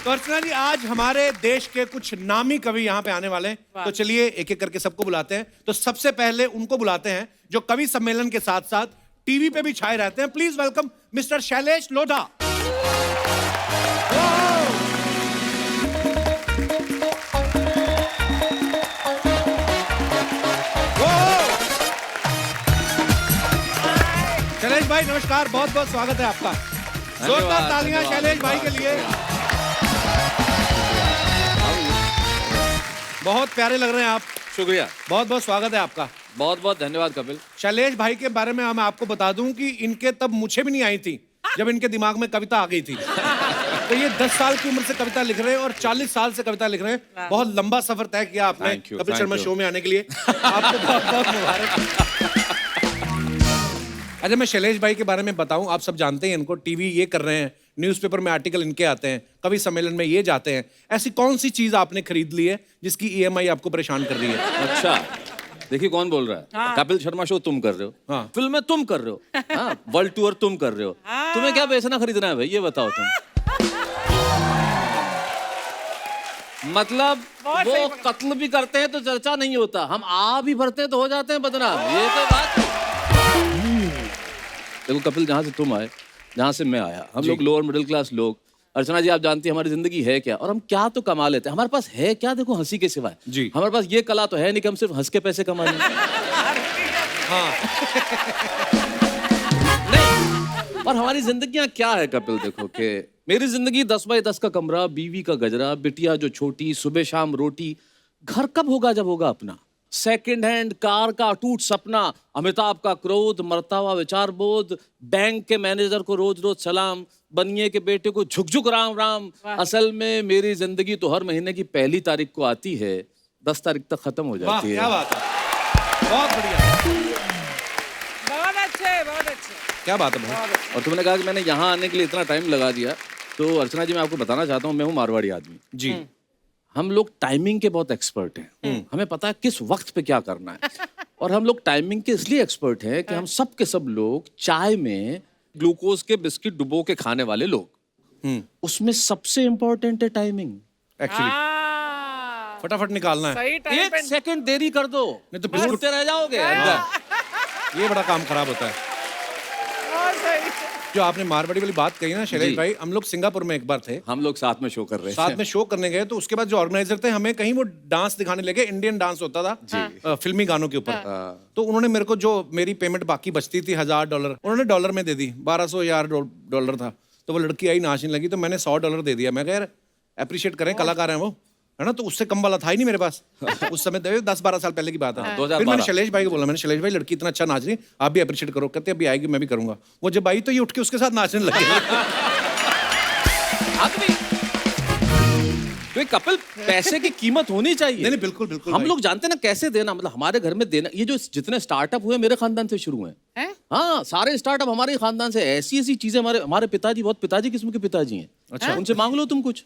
तो अर्चना जी, आज हमारे देश के कुछ नामी कवि यहाँ पे आने वाले हैं, तो चलिए एक एक करके सबको बुलाते हैं। तो सबसे पहले उनको बुलाते हैं जो कवि सम्मेलन के साथ साथ टीवी पे भी छाए रहते हैं। Please welcome mister Shailesh Lodha. Shailesh भाई नमस्कार, बहुत बहुत स्वागत है आपका। जोरदार तालियां शैलेश भाई के लिए। बहुत प्यारे लग रहे हैं आप। शुक्रिया। बहुत बहुत स्वागत है आपका। बहुत बहुत धन्यवाद कपिल। शैलेश भाई के बारे में मैं आपको बता दूं कि इनके तब मुझे भी नहीं आई थी जब इनके दिमाग में कविता आ गई थी। तो ये 10 साल की उम्र से कविता लिख रहे हैं और 40 साल से कविता लिख रहे हैं। बहुत लंबा सफर तय किया आपने कपिल शर्मा शो में आने के लिए। आपको बहुत बहुत मुबारक। अच्छा, मैं शैलेश भाई के बारे में बताऊं, आप सब जानते हैं इनको, टीवी ये कर रहे हैं, न्यूज़पेपर में आर्टिकल इनके आते हैं, कवि सम्मेलन में ये जाते हैं। ऐसी कौन सी चीज आपने खरीद ली है जिसकी EMI आपको परेशान कर रही है? अच्छा, देखिए कौन बोल रहा है। हाँ। कपिल शर्मा शो तुम कर रहे हो, हाँ। फिल्में तुम कर रहे हो, हाँ। वर्ल्ड टूर तुम कर रहे हो, तुम्हें क्या बेचना खरीदना है भाई, ये बताओ तुम। मतलब वो कत्ल भी करते हैं तो चर्चा नहीं होता, हम आ भी भरते हैं तो हो जाते हैं बदनाम। ये तो बात है। देखो कपिल, जहाँ से तुम आए, जहाँ से मैं आया, हम लोग लोअर मिडिल क्लास लोग। अर्चना जी, आप जानती हैं हमारी जिंदगी है क्या और हम क्या तो कमा लेते हैं। हमारे पास है क्या, देखो हंसी के सिवाय जी। हमारे पास ये कला तो है नहीं कि हम सिर्फ हंस के पैसे कमा लें। हाँ। नहीं, और हमारी जिंदगियां क्या है कपिल, देखो कि मेरी जिंदगी 10 बाई 10 का कमरा, बीवी का गजरा, बिटिया जो छोटी, सुबह शाम रोटी। घर कब होगा जब होगा अपना। सेकंड हैंड कार का अटूट सपना, अमिताभ का क्रोध, मरता हुआ विचार बोध, बैंक के मैनेजर को रोज रोज सलाम, बनिए के बेटे को झुक राम राम। असल में मेरी जिंदगी तो हर महीने की 1 तारीख को आती है, 10 तारीख तक खत्म हो जाती है। क्या बात है, बहुत बढ़िया, बहुत अच्छे, बहुत अच्छे। क्या बात है भाई। और तुमने कहा कि मैंने यहाँ आने के लिए इतना टाइम लगा दिया, तो अर्चना जी मैं आपको बताना चाहता हूँ, मैं हूँ मारवाड़ी आदमी जी। हम लोग टाइमिंग के बहुत एक्सपर्ट हैं। हमें पता है किस वक्त पे क्या करना है। और हम लोग टाइमिंग के इसलिए एक्सपर्ट हैं कि हम सब के सब लोग चाय में ग्लूकोज के बिस्किट डुबो के खाने वाले लोग। उसमें सबसे इंपॉर्टेंट है टाइमिंग। एक्चुअली हाँ, फटाफट निकालना है, सही टाइम 1 सेकंड देरी कर दो नहीं तो बिस्कुट ढूंढते रह जाओगे। ये बड़ा काम खराब होता है। बहुत सही। जो आपने मारवाड़ी वाली बात कही ना शैलेश भाई, हम लोग सिंगापुर में एक बार थे, हम लोग साथ में शो कर रहे साथ में शो करने गए। तो उसके बाद जो ऑर्गेनाइजर थे हमें कहीं वो डांस दिखाने लगे, इंडियन डांस होता था फिल्मी गानों के ऊपर। तो उन्होंने मेरे को जो मेरी पेमेंट बाकी बचती थी $1000, उन्होंने डॉलर में दे दी। 1200 था। तो वो लड़की आई नाचने लगी, तो मैंने $100 दे दिया। मैं कह यार अप्रिशिएट करें, कलाकार हैं वो, है ना। तो उससे कम वाला था ही नहीं मेरे पास उस समय। 10-12 साल पहले की बात है। 2012। फिर मैंने शैलेश भाई को बोला, मैंने शैलेश भाई लड़की इतना अच्छा नाच रही, आप भी अप्रिशिएट करो। कहते अभी आएगी मैं भी करूंगा। वो जब आई तो ये उठ के उसके साथ नाचने लगे। तो एक कपिल, पैसे की कीमत होनी चाहिए। नहीं बिल्कुल बिल्कुल हम भाई। लोग जानते हैं ना कैसे देना, मतलब हमारे घर में देना। ये जो जितने स्टार्टअप हुए मेरे खानदान से शुरू हुए हैं। हाँ, सारे स्टार्टअप हमारे ही खानदान से। ऐसी ऐसी चीजें हमारे पिताजी, बहुत पिताजी किस्म के पिताजी हैं। अच्छा, उनसे मांग लो तुम कुछ,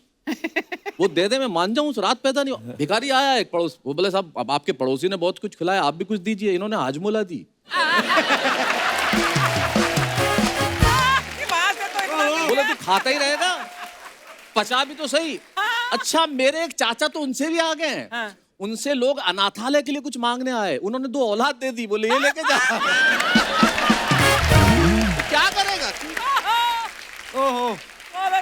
वो दे दे, मैं मान जाऊं। उस रात पैदा नहीं। भिखारी आया एक पड़ोस, वो बोले साहब अब आपके पड़ोसी ने बहुत कुछ खिलाया, आप भी कुछ दीजिए। इन्होंने हाजमोला दी। बोले तू खाता ही रहेगा, पचा भी तो सही। अच्छा, मेरे एक चाचा तो उनसे भी आ गए हैं। उनसे लोग अनाथालय के लिए कुछ मांगने आए, उन्होंने 2 औलाद दे दी। बोले ये लेके जा। क्या करेगा। ओहो,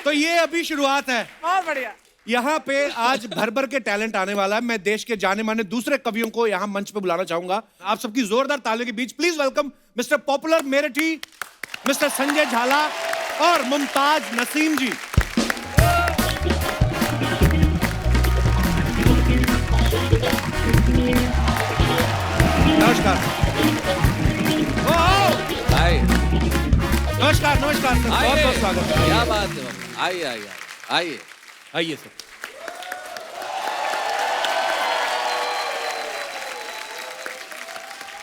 तो ये अभी शुरुआत है। बहुत बढ़िया। यहाँ पे आज भर भर के टैलेंट आने वाला है। मैं देश के जाने माने दूसरे कवियों को यहाँ मंच पे बुलाना चाहूंगा। आप सबकी जोरदार तालियों के बीच please welcome mister Popular Merathi, mister Sanjay Jhala और मुमताज नसीम जी। नमस्कार। आइए नमस्कार नमस्कार सर, बहुत बहुत स्वागत है। क्या बात है बाबा। आइए आइए आइए आइए सर।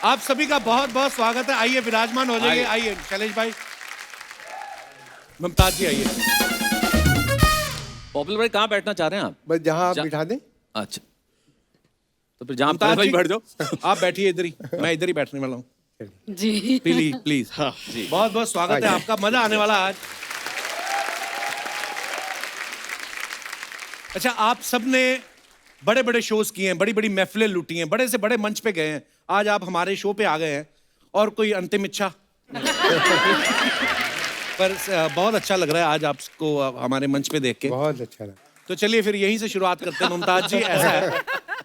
आप सभी का बहुत बहुत स्वागत है। आइए विराजमान हो जाइए। आइए शैलेश भाई, मुमताज जी आइए। पॉपुलर भाई कहाँ बैठना चाह रहे हैं आप? बस जहाँ आप बिठा दें। अच्छा, तो फिर जहाँ मुमताज भाई जी, बैठ जाओ। आप बैठिए इधर ही, मैं इधर ही बैठने वाला हूँ। जी प्लीज प्लीज। हाँ जी, बहुत बहुत स्वागत है आपका, मजा आने वाला आज। अच्छा, आप सबने बड़े बड़े शोज किए हैं, बड़ी बड़ी महफिलें लूटी हैं, बड़े से बड़े मंच पे गए हैं, आज आप हमारे शो पे आ गए हैं और कोई अंतिम इच्छा? पर बहुत अच्छा लग रहा है आज आपको हमारे मंच पे देख के। बहुत अच्छा लगा। तो चलिए फिर यहीं से शुरुआत करते हैं। मुमताज जी, ऐसा है,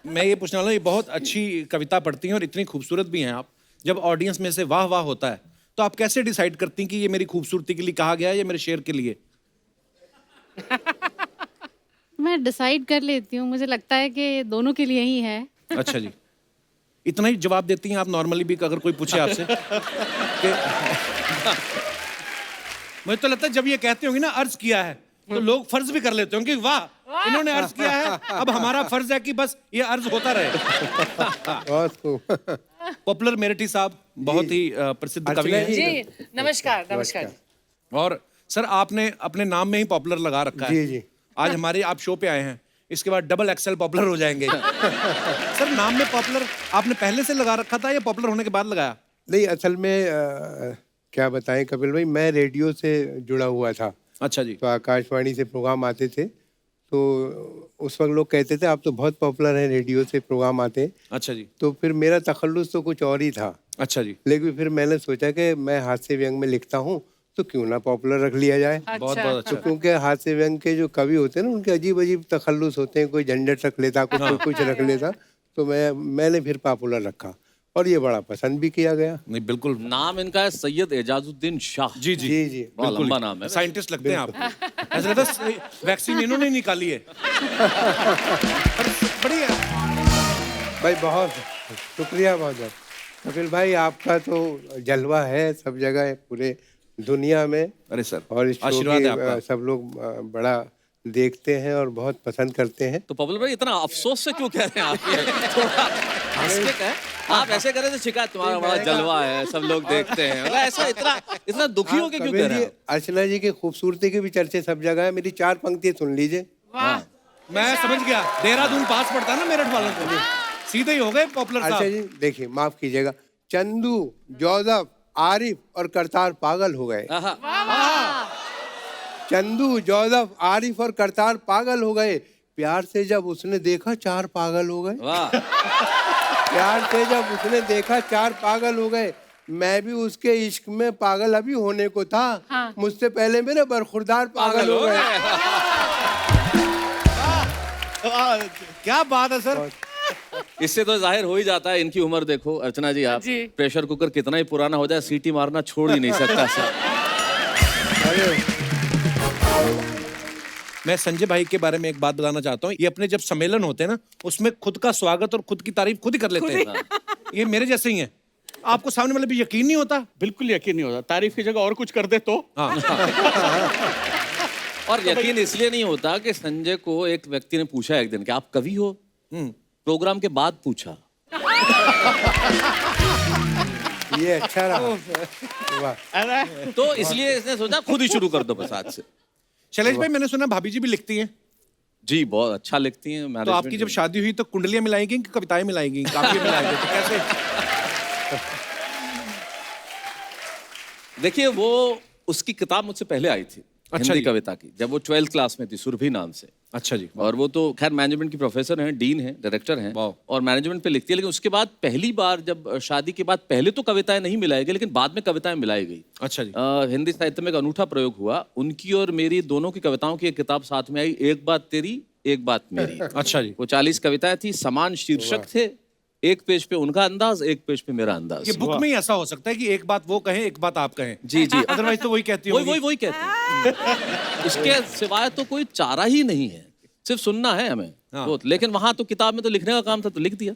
मैं ये पूछने वाला हूँ, ये बहुत अच्छी कविता पढ़ती हैं और इतनी खूबसूरत भी हैं आप। जब ऑडियंस में से वाह वाह होता है तो आप कैसे डिसाइड करती हैं कि ये मेरी खूबसूरती के लिए कहा गया है या मेरे शेर के लिए? मैं डिसाइड कर लेती हूँ, मुझे लगता है कि दोनों के लिए ही है। अच्छा जी, इतना ही जवाब देती हैं आप नॉर्मली भी अगर कोई पूछे आपसे कि मुझे तो लगता है जब ये कहते होंगे ना अर्ज किया है तो लोग फर्ज भी कर लेते होंगे कि वाह इन्होंने अर्ज किया है, अब हमारा फर्ज है कि बस ये अर्ज होता रहे। बहुत खूब। पॉपुलर मेरठी साहब बहुत ही प्रसिद्ध कवि हैं जी नमस्कार नमस्कार। और सर आपने अपने नाम में ही पॉपुलर लगा रखा है। जी जी। आज हमारे आप शो पे आए हैं, इसके बाद डबल एक्सेल पॉपुलर हो जाएंगे। सर नाम में पॉपुलर आपने पहले से लगा रखा था या पॉपुलर होने के बाद लगाया? नहीं, असल में क्या बताएं कपिल भाई, मैं रेडियो से जुड़ा हुआ था। अच्छा जी। तो आकाशवाणी से प्रोग्राम आते थे, तो उस वक्त लोग कहते थे आप तो बहुत पॉपुलर हैं, रेडियो से प्रोग्राम आते हैं। अच्छा जी। तो फिर मेरा तखल्लुस तो कुछ और ही था। अच्छा जी। लेकिन फिर मैंने सोचा कि मैं हास्य व्यंग में लिखता हूँ तो क्यों ना पॉपुलर रख लिया जाए। बहुत बहुत अच्छा। तो क्योंकि हास्य व्यंग के जो कवि होते हैं ना, उनके अजीब अजीब तखल्लुस होते हैं, कोई झंझट रख लेता, कोई कुछ रख लेता, तो मैंने फिर पॉपुलर रखा और ये बड़ा पसंद भी किया गया। नहीं बिल्कुल। नाम इनका है सैयद एजाजुद्दीन शाह। जी जी जी जी। बड़ा लंबा नाम है। साइंटिस्ट लगते हैं आप। ऐसा लगता है वैक्सीन इन्होंने निकाली है। बढ़िया। भाई बहुत शुक्रिया, बहुत कपिल भाई, आपका तो जलवा है सब जगह, पूरे दुनिया में। अरे सर, और इस शो आशीर्वाद है की, आपका। सब लोग बड़ा देखते हैं और बहुत पसंद करते हैं। तो पॉपुलर भाई इतना अफसोस से क्यों कह रहे हैं आप ये? थोड़ा हंस के कहें। आप ऐसे करें तो शिकायत तुम्हारा बड़ा जलवा है, सब लोग देखते हैं, मतलब ऐसा इतना दुखी हो के क्यों कह रहे हैं? अर्चना जी की खूबसूरती के भी चर्चे सब जगह है। मेरी 4 पंक्तियां सुन लीजिए। मैं समझ गया, देहरादून पास पड़ता है ना मेरठ वालों को, सीधे ही हो गए पॉपुलर अच्छा साहब। जी, देखिए माफ कीजिएगा, चंदू, जोसेफ, आरिफ और करतार पागल हो गए। चंदू, जोसेफ, आरिफ और करतार पागल हो गए। प्यार से जब उसने देखा 4 पागल हो गए। वाह। प्यार से जब उसने देखा 4 पागल हो गए। मैं भी उसके इश्क में पागल अभी होने को था। मुझसे पहले मेरे बरखुरदार पागल हो गए। क्या बात है सर। इससे तो जाहिर हो ही जाता है इनकी उम्र देखो। अर्चना जी, आप जी। प्रेशर कुकर कितना ही पुराना हो जाए, सीटी मारना छोड़ ही नहीं सकता सर। मैं संजय भाई के बारे में एक बात बताना चाहता हूँ। ये अपने जब सम्मेलन होते हैं ना, उसमें खुद का स्वागत और खुद की तारीफ खुद ही कर लेते हैं। ये मेरे जैसे ही हैं। आपको सामने वाले भी यकीन नहीं होता? बिल्कुल यकीन नहीं होता, तारीफ की जगह और कुछ कर दे तो। हाँ। और यकीन इसलिए नहीं होता कि संजय को एक व्यक्ति ने पूछा एक दिन कि आप कवि हो? प्रोग्राम के बाद पूछा। ये अच्छा रहा। वाह। तो इसलिए इसने सोचा खुद ही शुरू कर दो बस आज से। शैलेश भाई, मैंने सुना भाभी जी भी लिखती हैं। जी, बहुत अच्छा लिखती हैं। तो आपकी जब शादी हुई तो कुंडलियां मिलाएंगी कि कविताएं मिलाएंगी, काफिया मिलाएंगी, तो कैसे? देखिए, वो उसकी किताब मुझसे पहले आई थी। अच्छा हिंदी जी। कविता की, जब वो 12th क्लास में थी, सुरभि नाम से। अच्छा जी। और वो तो खैर मैनेजमेंट की प्रोफेसर हैं, डीन हैं, डायरेक्टर हैं वाह। और मैनेजमेंट पे लिखती है। लेकिन उसके बाद पहली बार जब शादी के बाद, पहले तो कविताएं नहीं मिलाई गई, लेकिन बाद में कविताएं मिलाई गई। अच्छा जी। हिंदी साहित्य में एक अनूठा प्रयोग हुआ। उनकी और मेरी दोनों की कविताओं की एक किताब साथ में आई, एक बात तेरी एक बात मेरी। अच्छा जी। वो 40 कविताएं थी, समान शीर्षक थे। एक पेज पे उनका अंदाज, एक पेज पे मेरा अंदाज। ये बुक में ही ऐसा हो सकता है कि एक बात वो कहें, एक बात आप कहें। जी जी। अदरवाइज तो वही कहती वही होगी। वही वही कहते हैं। इसके सिवाय तो कोई चारा ही नहीं है, सिर्फ सुनना है हमें। हाँ। तो लेकिन वहां तो किताब में तो लिखने का काम था, तो लिख दिया।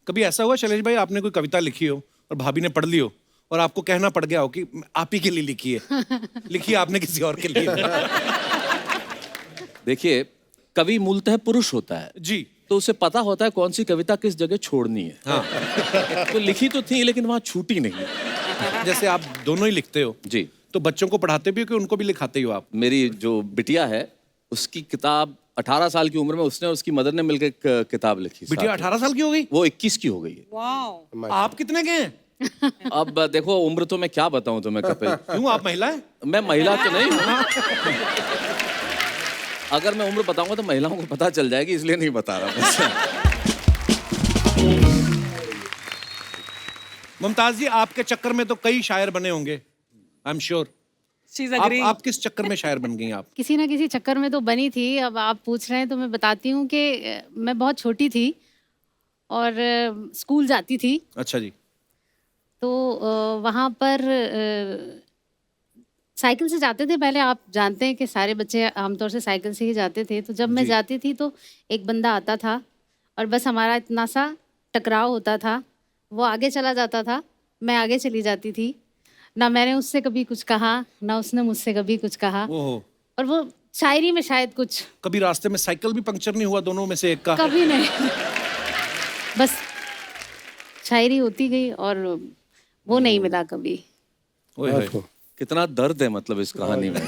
कभी ऐसा हुआ शैलेश भाई, आपने कोई कविता लिखी हो और भाभी ने पढ़ ली हो और आपको कहना पड़ गया हो कि आप ही के लिए लिखी है, लिखी आपने किसी और के लिए? देखिए, कवि मूलतः पुरुष होता है जी। तो उसे पता होता है कौन सी कविता किस जगह छोड़नी है। हाँ। तो लिखी तो थी लेकिन वहां छूटी नहीं। जैसे आप दोनों ही लिखते हो, जी। तो बच्चों को पढ़ाते भी हो कि उनको भी लिखाते हो आप? मेरी जो बिटिया है, उसकी किताब 18 साल की उम्र में उसने और उसकी मदर ने मिलकर एक किताब लिखी। बिटिया साथ में। 18 साल की हो गई? वो 21 की हो गई है। वाओ। आप कितने के हैं? अब देखो, उम्र तो मैं क्या बताऊं तुम्हें कपिल। क्यों, आप महिला हैं? मैं महिला तो नहीं हूं। अगर मैं उम्र बताऊंगा तो महिलाओं को पता चल जाएगी, इसलिए नहीं बता रहा मुमताज जी, आपके चक्कर में तो कई शायर बने होंगे, I am sure. She's agreeing. आप किस चक्कर में शायर बन गई आप? किसी ना किसी चक्कर में तो बनी थी। अब आप पूछ रहे हैं तो मैं बताती हूँ कि मैं बहुत छोटी थी और स्कूल जाती थी। अच्छा जी। तो वहाँ पर साइकिल से जाते थे। पहले आप जानते हैं कि सारे बच्चे आमतौर से साइकिल से ही जाते थे। तो जब मैं जी। जाती थी तो एक बंदा आता था और बस हमारा इतना सा टकराव होता था। वो आगे चला जाता था, मैं आगे चली जाती थी। ना मैंने उससे कभी कुछ कहा, ना उसने मुझसे कभी कुछ कहा। ओहो। और वो शायरी में शायद कुछ कभी रास्ते में साइकिल भी पंक्चर नहीं हुआ दोनों में से एक का? कभी नहीं। बस शायरी होती गई और वो नहीं मिला कभी। ओए होए। कितना दर्द है मतलब इस कहानी में।